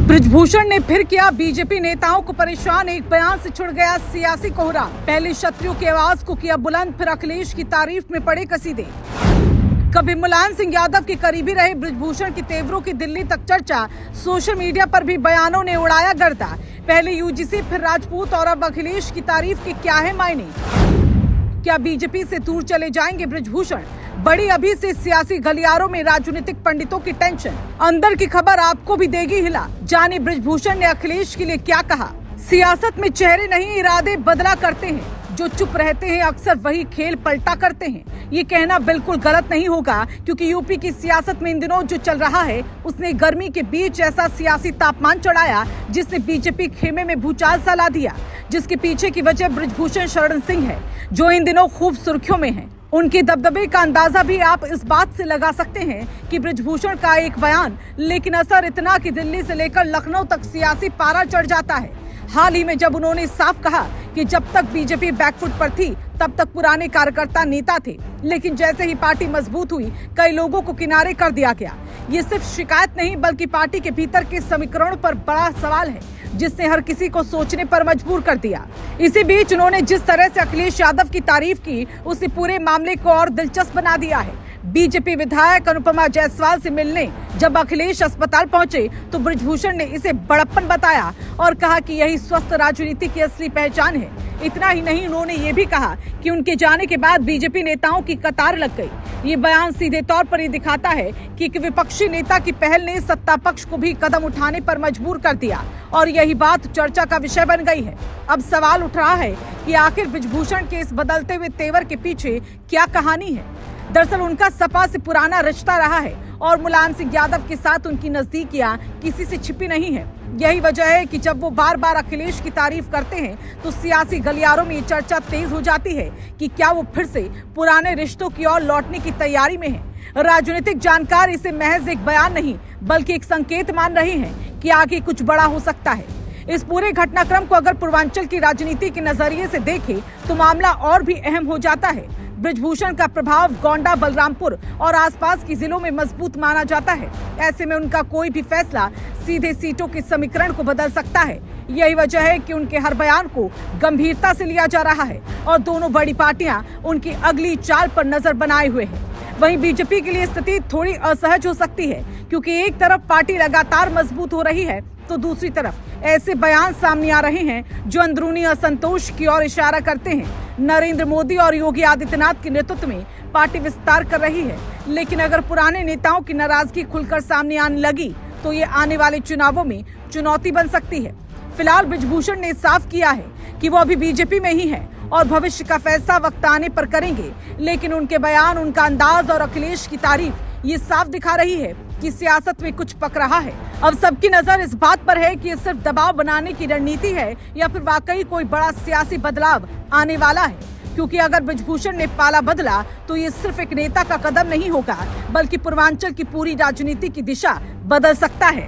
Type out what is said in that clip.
बृजभूषण ने फिर किया बीजेपी नेताओं को परेशान, एक बयान से छुड़ गया सियासी कोहरा। पहले शत्रुओं की आवाज को किया बुलंद, फिर अखिलेश की तारीफ में पड़े कसीदे। कभी मुलायम सिंह यादव के करीबी रहे बृजभूषण की तेवरों की दिल्ली तक चर्चा, सोशल मीडिया पर भी बयानों ने उड़ाया गर्दा। पहले यूजीसी फिर राजपूत और अब अखिलेश की तारीफ के क्या है मायने? क्या बीजेपी से दूर चले जाएंगे बृजभूषण? बड़ी अभी से सियासी गलियारों में राजनीतिक पंडितों की टेंशन। अंदर की खबर आपको भी देगी हिला। जानिए बृजभूषण ने अखिलेश के लिए क्या कहा। सियासत में चेहरे नहीं इरादे बदला करते हैं, जो चुप रहते हैं अक्सर वही खेल पलटा करते हैं। ये कहना बिल्कुल गलत नहीं होगा, क्योंकि यूपी की सियासत में इन दिनों जो चल रहा है उसने गर्मी के बीच ऐसा सियासी तापमान चढ़ाया जिसने बीजेपी खेमे में भूचाल सा ला दिया, जिसके पीछे की वजह बृजभूषण शरण सिंह है, जो इन दिनों खूब सुर्खियों में है। उनके दबदबे का अंदाजा भी आप इस बात से लगा सकते हैं कि बृजभूषण का एक बयान, लेकिन असर इतना कि दिल्ली से लेकर लखनऊ तक सियासी पारा चढ़ जाता है। हाल ही में जब उन्होंने साफ कहा कि जब तक बीजेपी बैकफुट पर थी तब तक पुराने कार्यकर्ता नेता थे, लेकिन जैसे ही पार्टी मजबूत हुई कई लोगों को किनारे कर दिया गया। ये सिर्फ शिकायत नहीं बल्कि पार्टी के भीतर के समीकरण पर बड़ा सवाल है, जिसने हर किसी को सोचने पर मजबूर कर दिया। इसी बीच उन्होंने जिस तरह से अखिलेश यादव की तारीफ की, उसने पूरे मामले को और दिलचस्प बना दिया है। बीजेपी विधायक अनुपमा जायसवाल से मिलने जब अखिलेश अस्पताल पहुंचे तो बृजभूषण ने इसे बड़प्पन बताया और कहा कि यही स्वस्थ राजनीति की असली पहचान है। इतना ही नहीं, उन्होंने ये भी कहा कि उनके जाने के बाद बीजेपी नेताओं की कतार लग गई। ये बयान सीधे तौर पर ये दिखाता है कि एक विपक्षी नेता की पहल ने सत्ता पक्ष को भी कदम उठाने पर मजबूर कर दिया और यही बात चर्चा का विषय बन गई है। अब सवाल उठ रहा है कि आखिर बृजभूषण के इस बदलते हुए तेवर के पीछे क्या कहानी है। दरअसल उनका सपा से पुराना रिश्ता रहा है और मुलायम सिंह यादव के साथ उनकी नजदीकियां किसी से छिपी नहीं है। यही वजह है कि जब वो बार बार अखिलेश की तारीफ करते हैं तो सियासी गलियारों में ये चर्चा तेज हो जाती है कि क्या वो फिर से पुराने रिश्तों की ओर लौटने की तैयारी में है। राजनीतिक जानकार इसे महज एक बयान नहीं बल्कि एक संकेत मान रहे हैं कि आगे कुछ बड़ा हो सकता है। इस पूरे घटनाक्रम को अगर पूर्वांचल की राजनीति के नजरिए से देखें तो मामला और भी अहम हो जाता है। बृजभूषण का प्रभाव गोंडा, बलरामपुर और आसपास के जिलों में मजबूत माना जाता है। ऐसे में उनका कोई भी फैसला सीधे सीटों के समीकरण को बदल सकता है। यही वजह है कि उनके हर बयान को गंभीरता से लिया जा रहा है और दोनों बड़ी पार्टियां उनकी अगली चाल पर नजर बनाए हुए हैं। वहीं बीजेपी के लिए स्थिति थोड़ी असहज हो सकती है, क्योंकि एक तरफ पार्टी लगातार मजबूत हो रही है तो दूसरी तरफ ऐसे बयान सामने आ रहे हैं जो अंदरूनी असंतोष की ओर इशारा करते हैं। नरेंद्र मोदी और योगी आदित्यनाथ के नेतृत्व में पार्टी विस्तार कर रही है, लेकिन अगर पुराने नेताओं की नाराजगी खुलकर सामने आने लगी तो ये आने वाले चुनावों में चुनौती बन सकती है। फिलहाल बृजभूषण ने साफ किया है कि वो अभी बीजेपी में ही है और भविष्य का फैसला वक्त आने पर करेंगे, लेकिन उनके बयान, उनका अंदाज और अखिलेश की तारीफ ये साफ दिखा रही है कि सियासत में कुछ पक रहा है। अब सबकी नजर इस बात पर है कि ये सिर्फ दबाव बनाने की रणनीति है या फिर वाकई कोई बड़ा सियासी बदलाव आने वाला है, क्योंकि अगर बृजभूषण ने पाला बदला तो ये सिर्फ एक नेता का कदम नहीं होगा बल्कि पूर्वांचल की पूरी राजनीति की दिशा बदल सकता है।